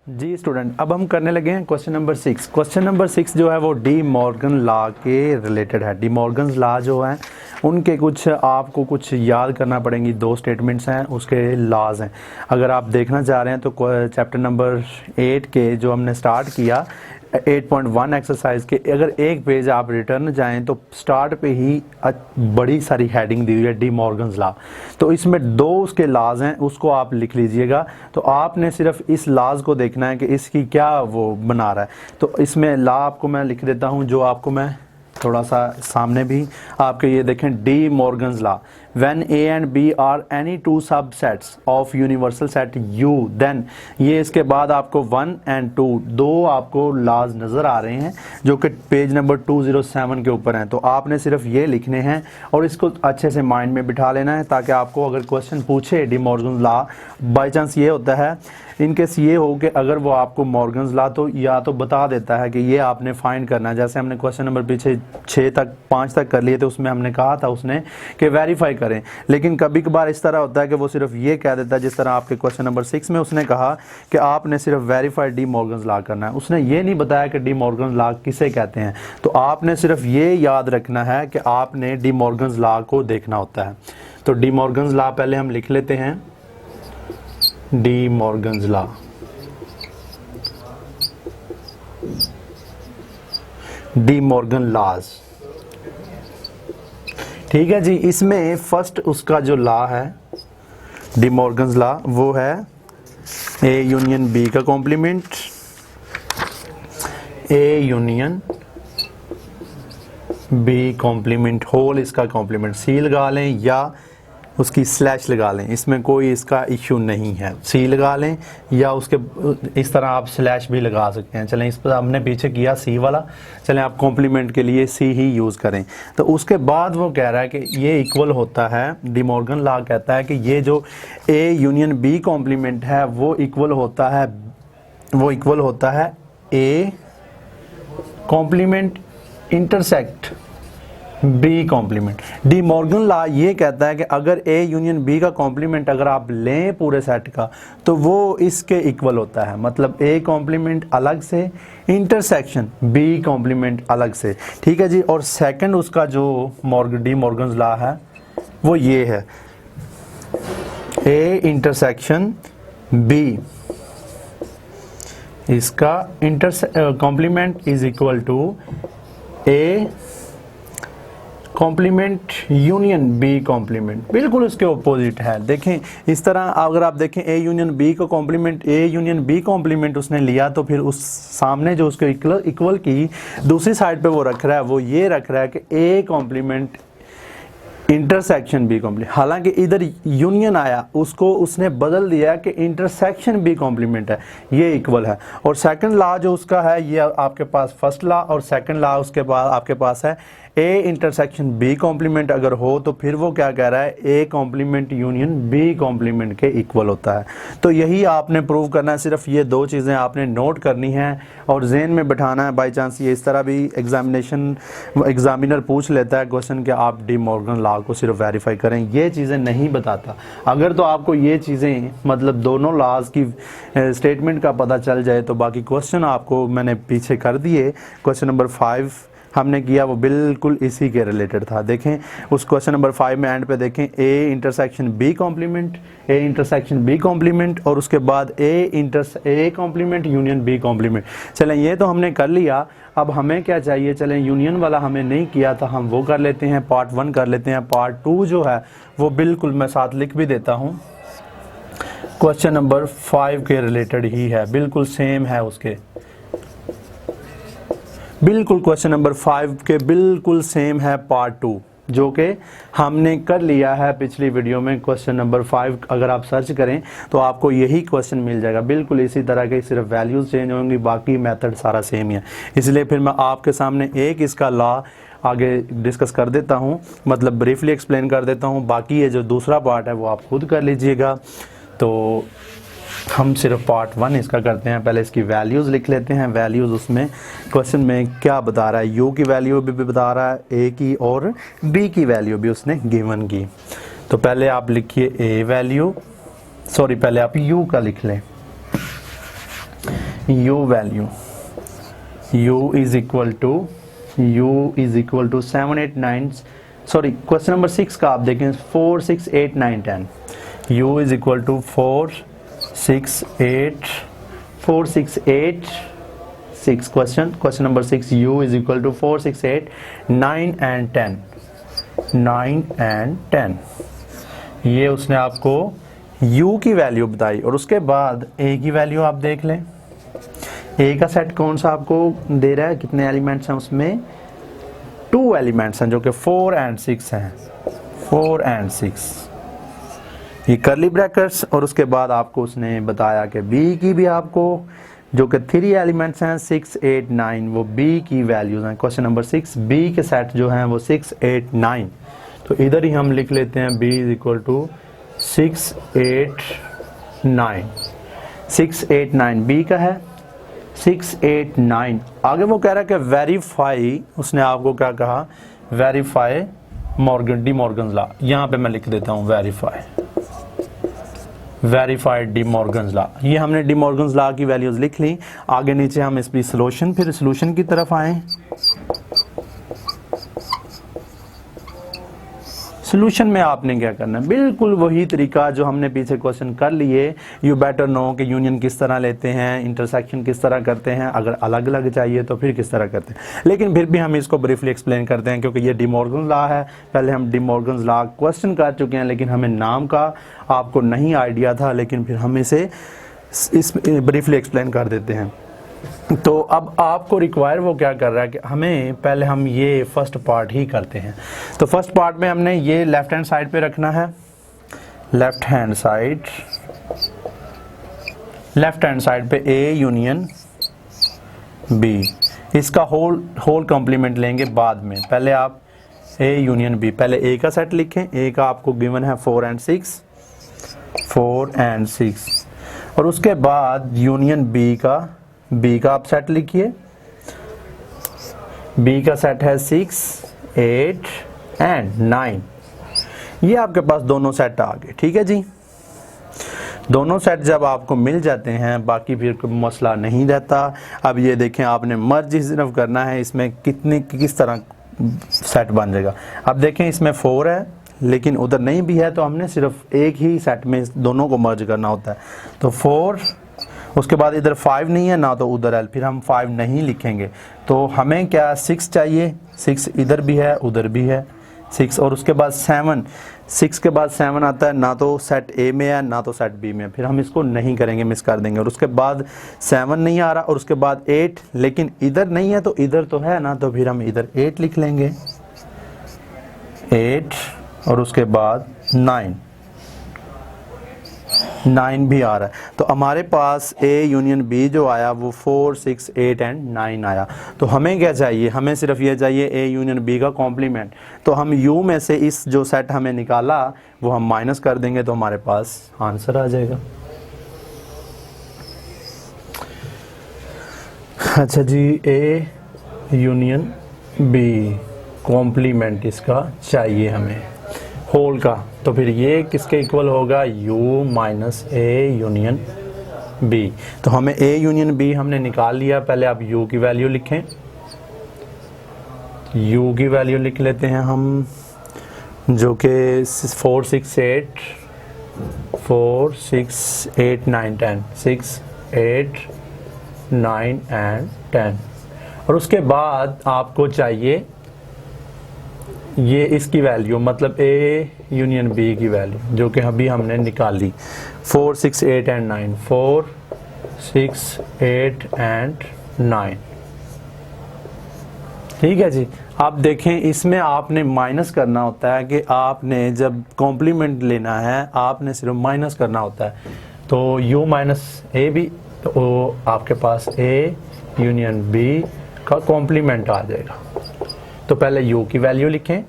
जी student, अब हम करने लगे हैं क्वेश्चन नंबर 6। क्वेश्चन नंबर 6 जो है वो डी मॉर्गन लॉ के रिलेटेड है। डी मॉर्गन लॉ जो है उनके कुछ आपको कुछ याद करना पड़ेंगी। दो स्टेटमेंट्स हैं, उसके लॉज हैं। अगर आप देखना चाह रहे हैं तो चैप्टर नंबर 8 के जो हमने स्टार्ट किया 8.1 एक्सरसाइज के, अगर एक पेज आप रिटर्न जाएं तो स्टार्ट पे ही बड़ी सारी हेडिंग दी हुई है डी मॉर्गन्स लॉ। तो इसमें दो उसके लॉज हैं, उसको आप लिख लीजिएगा। तो आपने सिर्फ इस लॉज को देखना है कि इसकी क्या वो बना रहा है। तो इसमें लॉ आपको मैं लिख देता हूं, जो आपको मैं थोड़ा सा सामने भी आपके ये देखें, D Morgan's law, when A and B are any two subsets of universal set U, then ये इसके बाद आपको 1 and 2 दो आपको लॉज नज़र आ रहे हैं जो कि पेज नंबर 207 के ऊपर हैं। तो आपने सिर्फ ये लिखने हैं और इसको अच्छे से माइंड में बिठा लेना है, ताकि आपको अगर क्वेश्चन पूछे D Morgan's law, by chance ये होता है इनकेस ये हो कि अगर वो आपको मॉर्गन्स लॉ तो या तो बता देता है कि ये आपने फाइंड करना है। जैसे हमने क्वेश्चन नंबर पीछे 5 तक कर लिए थे, उसमें हमने कहा था उसने कि वेरीफाई करें। लेकिन कभी कभार इस तरह होता है कि वो सिर्फ ये कह देता है, जिस तरह आपके क्वेश्चन नंबर 6 में उसने कहा कि आपने सिर्फ वेरीफाइड डी मॉर्गन्स लॉ करना है। उसने ये नहीं बताया कि डी मॉर्गन्स लॉ किसे कहते हैं। तो आपने सिर्फ ये याद रखना है कि आपने डी मॉर्गन्स लॉ को देखना होता है। तो डी मॉर्गन्स लॉ पहले हम लिख लेते हैं, De Morgan's law. De Morgan laws, ठीक है जी। इसमें फर्स्ट उसका जो लॉ है डी मॉर्गन्स लॉ, वो है ए यूनियन बी का complement, A union B complement whole इसका कॉम्प्लीमेंट। सी लगा लें या उसकी स्लैश लगा लें, इसमें कोई इसका इश्यू नहीं है। सी लगा लें या उसके इस तरह आप स्लैश भी लगा सकते हैं। चलें, इस पर हमने पीछे किया सी वाला, चलें आप कॉम्प्लीमेंट के लिए सी ही यूज़ करें। तो उसके बाद वो कह रहा है कि ये इक्वल होता है, डी मॉर्गन लॉ कहता है कि ये जो ए यूनियन बी कॉम्प्लीमेंट है वो इक्वल होता है A complement intersect B complement. De Morgan law ये कहता है कि अगर ए यूनियन बी का कॉम्प्लीमेंट अगर आप लें पूरे सेट का तो वो इसके इक्वल होता है। मतलब ए कॉम्प्लीमेंट अलग से, इंटरसेक्शन बी कॉम्प्लीमेंट अलग से, ठीक है जी। और सेकंड उसका जो डी मॉर्गन लॉ है वो ये है, ए इंटरसेक्शन बी, इसका complement is equal to A complement union B complement. बिल्कुल उसके ऑपोजिट है। देखें इस तरह अगर आप देखें ए यूनियन बी को complement, A union B complement उसने लिया, तो फिर उस सामने जो उसके इक्वल की दूसरी साइड पे वो रख रहा है, वो ये रख रहा है कि A complement intersection B complement. हालांकि इधर यूनियन आया, उसको उसने बदल दिया कि इंटरसेक्शन बी कॉम्प्लीमेंट है, ये इक्वल है। और सेकंड लॉ जो उसका है ये आपके पास फर्स्ट लॉ, और सेकंड लॉ उसके बाद आपके पास है ए इंटरसेक्शन बी कॉम्प्लीमेंट अगर हो तो फिर वो क्या कह रहा है, A complement union B complement के इक्वल होता है। तो यही आपने प्रूव करना है। सिर्फ ये दो चीज़ें आपने नोट करनी है और ज़हन में बिठाना है। बाई चांस ये इस तरह भी एग्जामिनर पूछ लेता है क्वेश्चन कि आप डी मॉर्गन लॉ को सिर्फ वेरीफाई करें, ये चीज़ें नहीं बताता। अगर तो आपको ये चीज़ें मतलब दोनों लॉज की स्टेटमेंट का पता चल जाए तो बाकी क्वेश्चन आपको मैंने पीछे कर दिए। क्वेश्चन नंबर 5 हमने किया, वो बिल्कुल इसी के रिलेटेड था। देखें उस क्वेश्चन नंबर 5 में एंड पे देखें, A intersection B complement, A intersection B complement, और उसके बाद A complement union B complement. चलें ये तो हमने कर लिया। अब हमें क्या चाहिए, चलें यूनियन वाला हमने नहीं किया था, हम वो कर लेते हैं, पार्ट 1 कर लेते हैं। पार्ट 2 जो है वो बिल्कुल मैं साथ लिख भी देता हूँ, क्वेश्चन नंबर 5 के रिलेटेड ही है, बिल्कुल सेम है उसके, बिल्कुल क्वेश्चन नंबर 5 के बिल्कुल सेम है पार्ट 2, जो कि हमने कर लिया है पिछली वीडियो में। क्वेश्चन नंबर 5 अगर आप सर्च करें तो आपको यही क्वेश्चन मिल जाएगा, बिल्कुल इसी तरह के, सिर्फ वैल्यूज चेंज होंगी, बाकी मेथड सारा सेम ही है। इसलिए फिर मैं आपके सामने एक इसका लॉ आगे डिस्कस कर देता हूं, मतलब ब्रीफली एक्सप्लेन कर देता हूं। बाकी ये जो दूसरा पार्ट है वो आप खुद कर लीजिएगा। तो हम सिर्फ पार्ट 1 इसका करते हैं। पहले इसकी वैल्यूज़ लिख लेते हैं। वैल्यूज़ उसमें क्वेश्चन में क्या बता रहा है, यू की वैल्यू भी बता रहा है, ए की और बी की वैल्यू भी उसने गिवन की। तो पहले आप लिखिए ए वैल्यू, पहले आप यू का लिख लें। u value u is equal to 7 8 9, sorry question number 6 का आप देखें 4 6 8 9 10, u is equal to 4 6 8 6, question number 6, u is equal to 4 6 8 9 and 10, ये उसने आपको u की वैल्यू बताई। और उसके बाद a की वैल्यू आप देख लें, a का सेट कौन सा आपको दे रहा है, कितने एलिमेंट्स हैं उसमें, 2 एलिमेंट्स हैं जो कि 4 एंड 6 हैं, 4 एंड 6, ये करली ब्रैकेट्स। और उसके बाद आपको उसने बताया कि b की भी आपको जो कि 3 एलिमेंट्स हैं 6 8 9, वो b की वैल्यूज हैं। क्वेश्चन नंबर 6 b के सेट जो हैं वो 6 8 9, तो इधर ही हम लिख लेते हैं b is equal to 6 8 9, 6 8 9 b का है, 6 8 9। आगे वो कह रहा है कि वेरीफाई, उसने आपको क्या कहा, वेरीफाई डी मॉर्गन्स लॉ। यहाँ पे मैं लिख देता हूँ वेरीफाइड डी मॉर्गन्स लॉ। ये हमने डी मॉर्गन्स लॉ की वैल्यूज लिख ली। आगे नीचे हम इसकी सोल्यूशन, फिर सोल्यूशन की तरफ आए। सोल्यूशन में आपने क्या करना है, बिल्कुल वही तरीका जो हमने पीछे क्वेश्चन कर लिए। यू बेटर नो कि यूनियन किस तरह लेते हैं, इंटरसेक्शन किस तरह करते हैं, अगर अलग अलग चाहिए तो फिर किस तरह करते हैं। लेकिन फिर भी हम इसको ब्रीफली एक्सप्लेन करते हैं क्योंकि ये डी मॉर्गन्स लॉ है। पहले हम डी मॉर्गन्स लॉ क्वेश्चन कर चुके हैं, लेकिन हमें नाम का आपको नहीं आइडिया था, लेकिन फिर हम इसे इस ब्रीफली एक्सप्लेन कर देते हैं। तो अब आपको रिक्वायर वो क्या कर रहा है कि हमें पहले हम ये फर्स्ट पार्ट ही करते हैं। तो फर्स्ट पार्ट में हमने ये लेफ्ट हैंड साइड पे रखना है, लेफ्ट हैंड साइड पे A यूनियन B, इसका होल कॉम्प्लीमेंट लेंगे बाद में। पहले आप A यूनियन B, पहले A का सेट लिखें। A का आपको गिवन है 4 एंड 6, और उसके बाद यूनियन B का आप सेट लिखिए। B का सेट है 6 8 एंड 9। ये आपके पास दोनों सेट आ गए, ठीक है जी। दोनों सेट जब आपको मिल जाते हैं, बाकी फिर कोई मसला नहीं रहता। अब ये देखें, आपने मर्ज सिर्फ करना है, इसमें किस तरह सेट बन जाएगा। अब देखें इसमें 4 है, लेकिन उधर नहीं भी है, तो हमने सिर्फ एक ही सेट में दोनों को मर्ज करना होता है। तो 4, उसके बाद इधर 5 नहीं है ना, तो उधर है, फिर हम 5 नहीं लिखेंगे। तो हमें क्या 6 चाहिए, 6 इधर भी है उधर भी है 6, और उसके बाद 7, 6 के बाद 7 आता है, ना तो सेट A में है ना तो सेट B में है, फिर हम इसको नहीं करेंगे, मिस कर देंगे। और उसके बाद 7 नहीं आ रहा, और उसके बाद 8, लेकिन इधर नहीं है तो इधर तो है ना, तो फिर हम इधर 8 लिख लेंगे, 8, और उसके बाद 9 भी आ रहा है। तो हमारे पास A यूनियन B जो आया वो 4 6 8 एंड 9 आया। तो हमें क्या चाहिए, हमें सिर्फ ये चाहिए A यूनियन B का कॉम्प्लीमेंट। तो हम U में से इस जो सेट हमें निकाला वो हम माइनस कर देंगे, तो हमारे पास आंसर आ जाएगा। अच्छा जी, A यूनियन B कॉम्प्लीमेंट इसका चाहिए हमें होल का, तो फिर ये किसके इक्वल होगा, U minus A union B। तो हमें A यूनियन B हमने निकाल लिया। पहले आप U की वैल्यू लिखें, U की वैल्यू लिख लेते हैं हम, जो कि 4 6 8 9 10, 6 8 9 एंड 10। और उसके बाद आपको चाहिए ये इसकी वैल्यू, मतलब A यूनियन B की वैल्यू, जो कि अभी हमने निकाल ली, 4 6 8 एंड 9, 4 6 8 एंड 9। ठीक है जी। आप देखें, इसमें आपने माइनस करना होता है कि आपने जब कॉम्प्लीमेंट लेना है आपने सिर्फ माइनस करना होता है। तो U माइनस A B, तो आपके पास A यूनियन B का कॉम्प्लीमेंट आ जाएगा। तो पहले U की वैल्यू लिखें,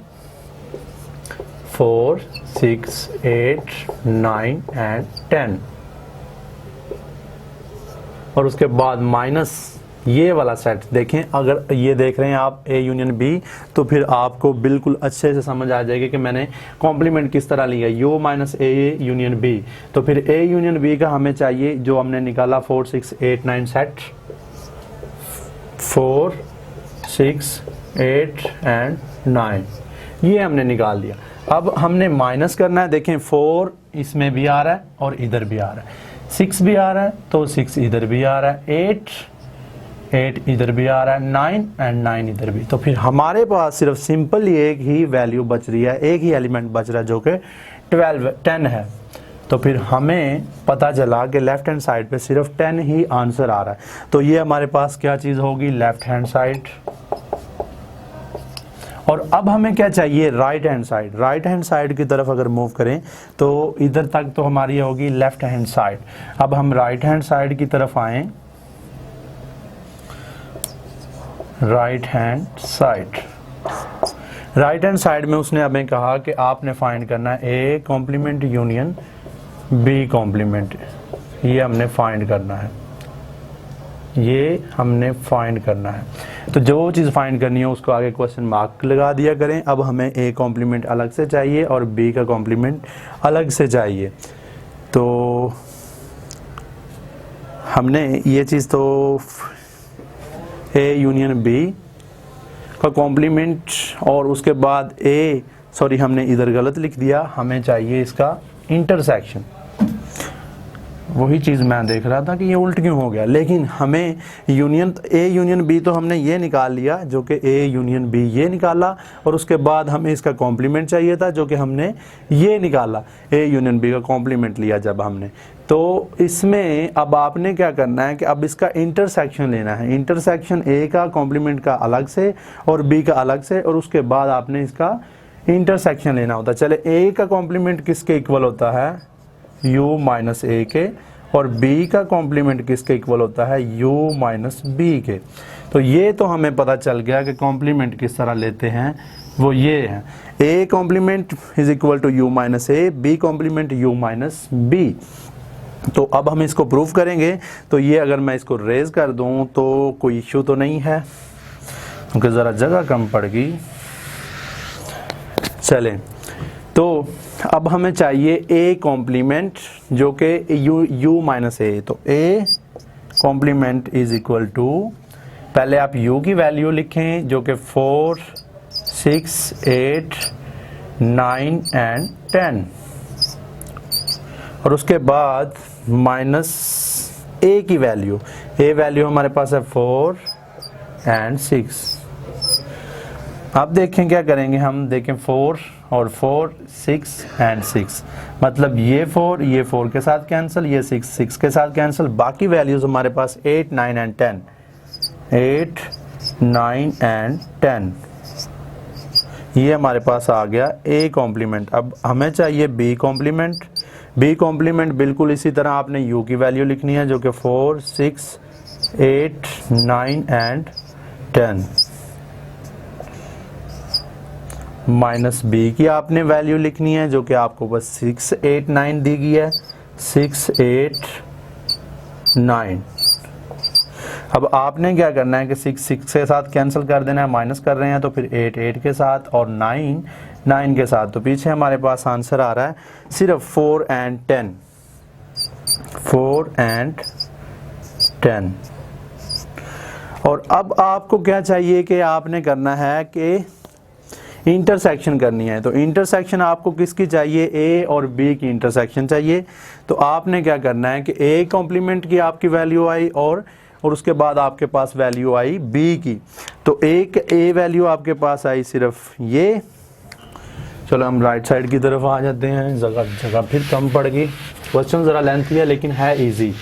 4 6 8 9 एंड 10, और उसके बाद माइनस ये वाला सेट देखें, अगर ये देख रहे हैं आप ए यूनियन बी, तो फिर आपको बिल्कुल अच्छे से समझ आ जाएगी कि मैंने कॉम्प्लीमेंट किस तरह लिया, U minus A union B. तो फिर ए यूनियन बी का हमें चाहिए, जो हमने निकाला 4 6 8 9 सेट, 4 6 8 एंड 9, ये हमने निकाल दिया। अब हमने माइनस करना है, देखें 4 इसमें भी आ रहा है और इधर भी आ रहा है, 6 भी आ रहा है तो 6 इधर भी आ रहा है, 8 इधर भी आ रहा है, 9 एंड 9 इधर भी। तो फिर हमारे पास सिर्फ सिंपल एक ही वैल्यू बच रही है, एक ही एलिमेंट बच रहा है जो कि 10 है। तो फिर हमें पता चला कि लेफ्ट हैंड साइड पे सिर्फ 10 ही आंसर आ रहा है। तो ये हमारे पास क्या चीज़ होगी, लेफ्ट हैंड साइड। और अब हमें क्या चाहिए, right hand side. Right hand side की तरफ अगर मूव करें तो इधर तक तो हमारी होगी लेफ्ट हैंड साइड। अब हम राइट हैंड साइड की तरफ आए, right hand side. Right hand side में उसने हमें कहा कि आपने फाइंड करना है A complement union B complement, ये हमने फाइंड करना है, ये हमने फाइंड करना है। तो जो चीज़ फाइंड करनी है उसको आगे क्वेश्चन मार्क लगा दिया करें। अब हमें ए कॉम्प्लीमेंट अलग से चाहिए और बी का कॉम्प्लीमेंट अलग से चाहिए। तो हमने ये चीज़ तो ए यूनियन बी का कॉम्प्लीमेंट और उसके बाद हमने इधर गलत लिख दिया, हमें चाहिए इसका इंटरसेक्शन। वही चीज़ मैं देख रहा था कि ये उल्ट क्यों हो गया, लेकिन हमें यूनियन ए यूनियन बी तो हमने ये निकाल लिया जो कि ए यूनियन बी ये निकाला, और उसके बाद हमें इसका कॉम्प्लीमेंट चाहिए था जो कि हमने ये निकाला, ए यूनियन बी का कॉम्प्लीमेंट लिया जब हमने। तो इसमें अब आपने क्या करना है कि अब इसका इंटरसेक्शन लेना है। इंटरसेक्शन ए का कॉम्प्लीमेंट का अलग से और बी का अलग से, और उसके बाद आपने इसका इंटरसेक्शन लेना होता है। चले ए का कॉम्प्लीमेंट किसके इक्वल होता है, u माइनस ए के, और b का कॉम्प्लीमेंट किसके इक्वल होता है, u माइनस बी के। तो ये तो हमें पता चल गया कि कॉम्प्लीमेंट किस तरह लेते हैं, वो ये है a complement is equal to u minus A, b complement u minus B. तो अब हम इसको प्रूव करेंगे। तो ये अगर मैं इसको रेज कर दूं तो कोई इश्यू तो नहीं है, क्योंकि ज़रा जगह कम पड़ गई। चलें, तो अब हमें चाहिए ए कॉम्प्लीमेंट जो कि u माइनस ए। तो A complement is equal to, पहले आप u की वैल्यू लिखें जो कि 4 6 8 9 एंड 10, और उसके बाद माइनस ए की वैल्यू, ए वैल्यू हमारे पास है 4 एंड 6। अब देखें क्या करेंगे हम, देखें 4 और 4 6 एंड 6, मतलब ये 4 के साथ कैंसिल, ये 6 के साथ कैंसिल, बाकी वैल्यूज हमारे पास 8 9 एंड 10, 8 9 एंड 10, ये हमारे पास आ गया ए कॉम्प्लीमेंट। अब हमें चाहिए बी कॉम्प्लीमेंट। बी कॉम्प्लीमेंट बिल्कुल इसी तरह आपने यू की वैल्यू लिखनी है जो कि 4 6 8 9 एंड 10, माइनस बी की आपने वैल्यू लिखनी है जो कि आपको बस 6 8 9 दी गई है, 6 8 9। अब आपने क्या करना है कि 6 के साथ कैंसिल कर देना है, माइनस कर रहे हैं तो फिर 8 के साथ और 9 के साथ। तो पीछे हमारे पास आंसर आ रहा है सिर्फ 4 एंड 10, 4 एंड 10। और अब आपको क्या चाहिए कि आपने करना है कि इंटरसेक्शन करनी है। तो इंटरसेक्शन आपको किसकी चाहिए, ए और बी की इंटरसेक्शन चाहिए। तो आपने क्या करना है कि ए कॉम्प्लीमेंट की आपकी वैल्यू आई और उसके बाद आपके पास वैल्यू आई बी की। तो एक ए वैल्यू आपके पास आई सिर्फ ये। चलो हम राइट साइड की तरफ आ जाते हैं, जगह फिर कम पड़ गई। क्वेश्चन ज़रा लेंथी है लेकिन है इजी।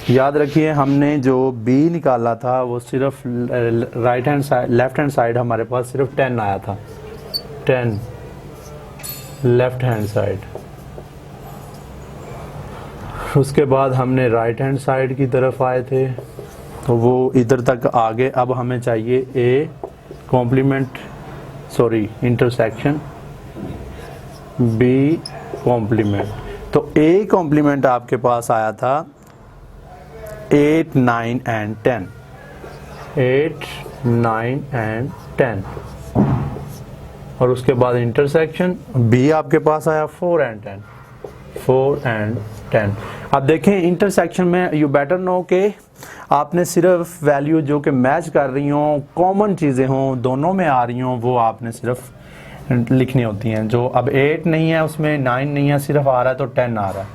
याद रखिए हमने जो बी निकाला था वो सिर्फ right hand side, left hand side हमारे पास सिर्फ 10 आया था, 10 लेफ्ट हैंड साइड। उसके बाद हमने राइट हैंड साइड की तरफ आए थे तो वो इधर तक आगे। अब हमें चाहिए A complement, sorry intersection B complement. तो ए कॉम्प्लीमेंट आपके पास आया था 8, 9 and 10, 8, 9 and 10, और उसके बाद इंटरसेक्शन बी आपके पास आया 4 and 10, 4 and 10। अब देखें इंटरसेक्शन में यू बेटर नो के आपने सिर्फ वैल्यू जो कि मैच कर रही हों, कॉमन चीज़ें हों, दोनों में आ रही हों, वो आपने सिर्फ लिखनी होती हैं। जो अब 8 नहीं है, उसमें 9 नहीं है, सिर्फ आ रहा है तो 10 आ रहा है,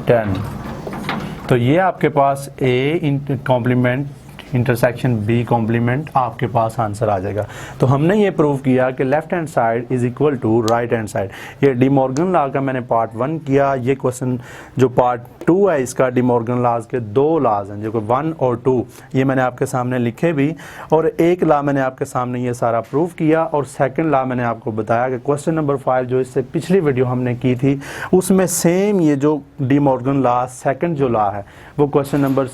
10। तो ये आपके पास A complement intersection B complement आपके पास आंसर आ जाएगा। तो हमने ये प्रूव किया कि left hand side is equal to right hand side. ये डी मॉर्गन लॉ का मैंने पार्ट 1 किया। ये क्वेश्चन जो पार्ट 2 है इसका डी मॉर्गन लॉज के 2 लॉज हैं, जो कि 1 और 2 ये मैंने आपके सामने लिखे भी, और एक लॉ मैंने आपके सामने ये सारा प्रूव किया, और सेकंड लॉ मैंने आपको बताया कि क्वेश्चन नंबर 5 जो इससे पिछली वीडियो हमने की थी उसमें सेम ये जो डी मॉर्गन लॉ सेकंड जो लॉ है वो क्वेश्चन नंबर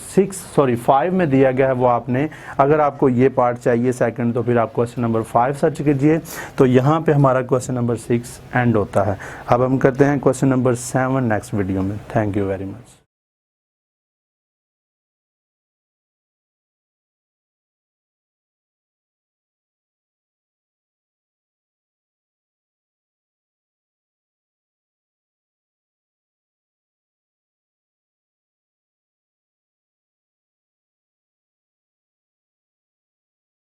5 में दिया गया है। वो आपने, अगर आपको ये पार्ट चाहिए सेकंड, तो फिर आप क्वेश्चन नंबर 5 सर्च कीजिए। तो यहाँ पे हमारा क्वेश्चन नंबर 6 एंड होता है। अब हम करते हैं क्वेश्चन नंबर 7 नेक्स्ट वीडियो में। Thank you very much.